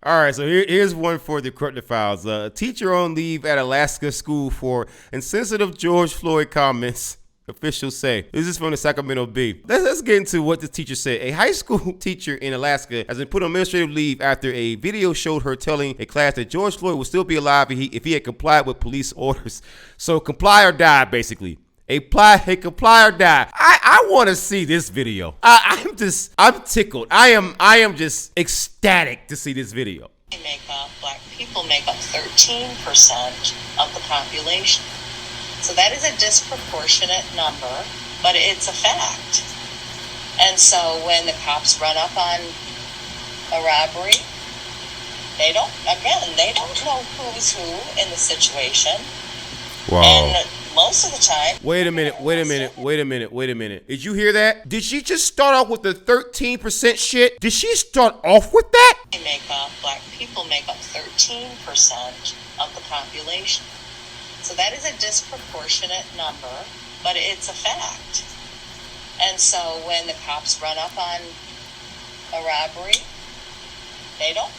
All right, so here's one for the Corrupted Files. A teacher on leave at Alaska school for insensitive George Floyd comments. Officials say. This is from the Sacramento Bee. Let's get into what the teacher said. A high school teacher in Alaska has been put on administrative leave after a video showed her telling a class that George Floyd would still be alive if he had complied with police orders. So comply or die, basically. Comply or die. I want to see this video. I'm tickled. I am just ecstatic to see this video. Black people make up 13% of the population. So that is a disproportionate number, but it's a fact. And so when the cops run up on a robbery, they don't know who's who in the situation. Wow. And most of the time... Wait a minute. Did you hear that? Did she just start off with the 13% shit? Did she start off with that? Black people make up 13% of the population. So that is a disproportionate number, but it's a fact. And so when the cops run up on a robbery, they don't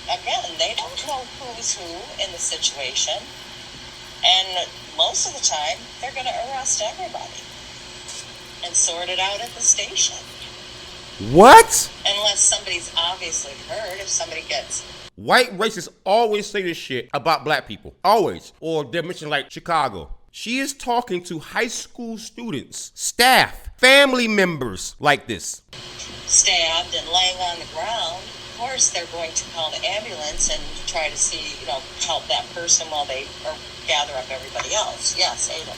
know who's who in the situation. And most of the time, they're going to arrest everybody and sort it out at the station. What? Unless somebody's obviously hurt, if somebody gets... White racists always say this shit about black people. Always. Or they mention like Chicago. She is talking to high school students, staff, family members like this. Stabbed and laying on the ground. Of course, they're going to call the ambulance and try to see, help that person while they gather up everybody else. Yes, Ada.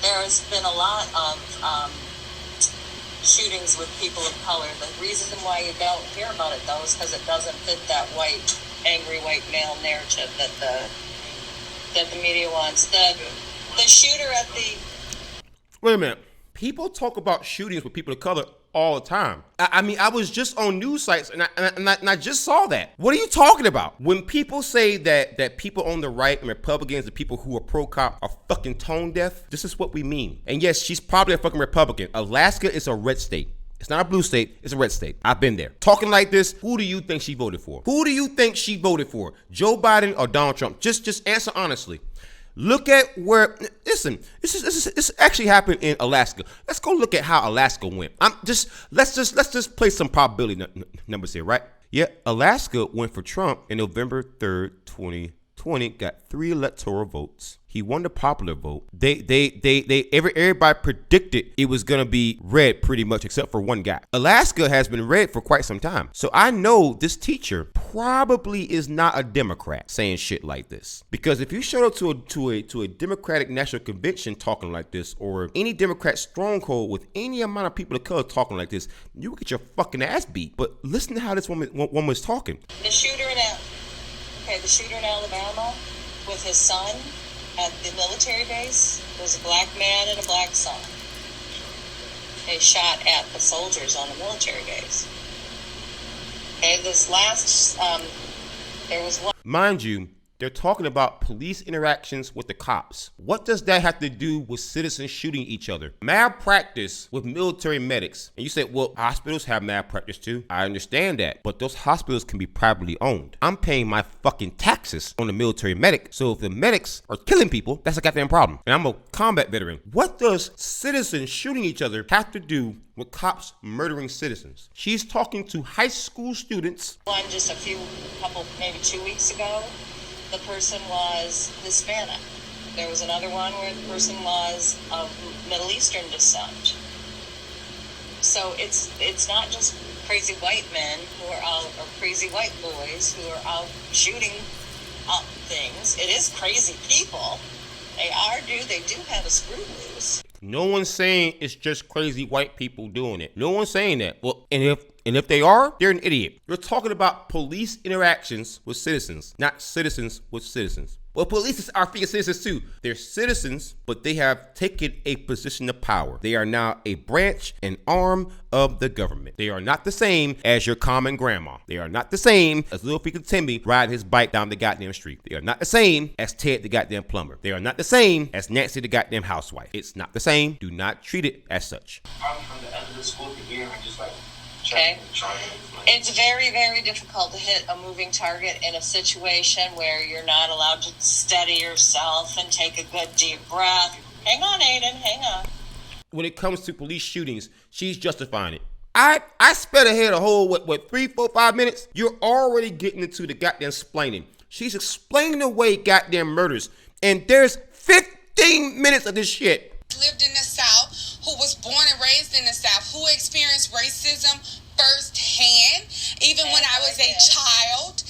There's been a lot of shootings with people of color. The reason why you don't hear about it, though, is because it doesn't fit that angry white male narrative that the media wants. The shooter at the... Wait a minute. People talk about shootings with people of color all the time. I mean, I was just on news sites and I just saw that. What are you talking about? When people say that people on the right and Republicans, the people who are pro-cop, are fucking tone deaf, this is what we mean. And yes, she's probably a fucking Republican. Alaska is a red state. It's not a blue state, it's a red state. I've been there. Talking like this, who do you think she voted for? Who do you think she voted for? Joe Biden or Donald Trump? Just answer honestly. Look at where, listen, this actually happened in Alaska. Let's go look at how Alaska went. Let's just play some probability numbers here, right? Yeah, Alaska went for Trump in November 3rd, 2020, got 3 electoral votes. He won the popular vote. Everybody predicted it was gonna be red pretty much, except for one guy. Alaska has been red for quite some time. So I know this teacher probably is not a Democrat saying shit like this. Because if you showed up to a Democratic National Convention talking like this, or any Democrat stronghold with any amount of people of color talking like this, you would get your fucking ass beat. But listen to how this woman was talking. The shooter in Alabama with his son at the military base was a black man and a black son. They shot at the soldiers on the military base. Okay, there was one. Mind you, they're talking about police interactions with the cops. What does that have to do with citizens shooting each other? Malpractice with military medics. And you say, well, hospitals have malpractice too. I understand that. But those hospitals can be privately owned. I'm paying my fucking taxes on the military medic. So if the medics are killing people, that's a goddamn problem. And I'm a combat veteran. What does citizens shooting each other have to do with cops murdering citizens? She's talking to high school students. One just maybe 2 weeks ago. The person was Hispanic. There was another one where the person was of Middle Eastern descent. So it's not just crazy white men who are out, or crazy white boys who are out shooting up things. It is crazy people. They do have a screw loose. No one's saying it's just crazy white people doing it. No one's saying that. Well, and if they are, they're an idiot. You're talking about police interactions with citizens, not citizens with citizens. Well, police are freaking citizens too. They're citizens, but they have taken a position of power. They are now a branch, an arm of the government. They are not the same as your common grandma. They are not the same as little freaking Timmy riding his bike down the goddamn street. They are not the same as Ted the goddamn plumber. They are not the same as Nancy the goddamn housewife. It's not the same. Do not treat it as such. From the end of the school year, and just like Okay. It's very, very difficult to hit a moving target in a situation where you're not allowed to steady yourself and take a good deep breath. Hang on, Aiden, hang on. When it comes to police shootings, she's justifying it. I sped ahead a whole, 3, 4, 5 minutes? You're already getting into the goddamn explaining. She's explaining away goddamn murders. And there's 15 minutes of this shit. Lived in the South, who was born and raised in the South, who experienced racism firsthand, even when I was a child.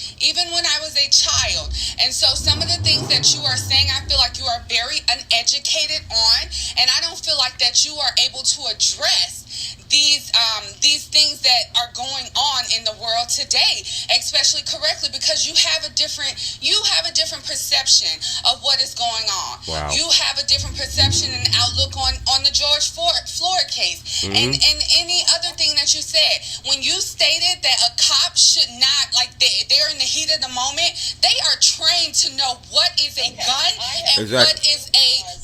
And so some of the things that you are saying, I feel like you are very uneducated on, and I don't feel like that you are able to address these things that are going on in the world today, especially correctly, because you have a different perception of what is going on. Wow. You have a different perception and outlook on the George Floyd case. And any other thing that you said, when you stated that a cop should not, like, they're in the heat of the moment, they are trained to know what is a gun and Exactly.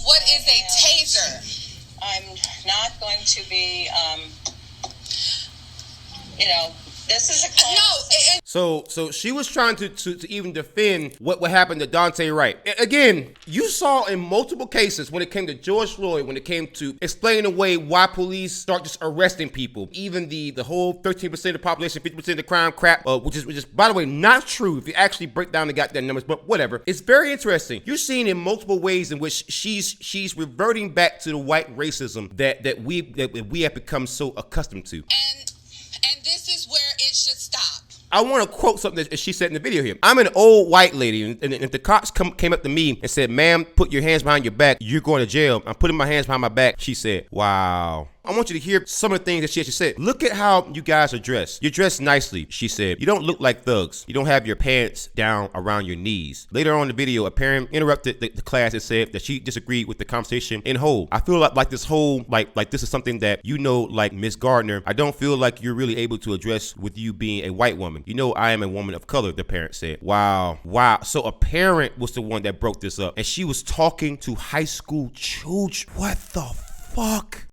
what is a taser. I'm not going to be, this is a class. No, So she was trying to even defend what happened to Dante Wright. Again, you saw in multiple cases when it came to George Floyd, when it came to explaining away why police start just arresting people, even the whole 13% of the population, 50% of the crime crap, which is by the way not true if you actually break down the goddamn numbers, but whatever. It's very interesting. You're seeing in multiple ways in which she's reverting back to the white racism that we have become so accustomed to. and this is where it should stop. I want to quote something that she said in the video here. I'm an old white lady, and if the cops came up to me and said, "Ma'am, put your hands behind your back, you're going to jail," I'm putting my hands behind my back. She said, "Wow." I want you to hear some of the things that she actually said. Look at how you guys are dressed. You're dressed nicely, she said. You don't look like thugs. You don't have your pants down around your knees. Later on in the video, a parent interrupted the class and said that she disagreed with the conversation in whole. I feel like this whole, like this is something that, like Miss Gardner, I don't feel like you're really able to address with you being a white woman. I am a woman of color, the parent said. Wow. So a parent was the one that broke this up. And she was talking to high school children. What the fuck?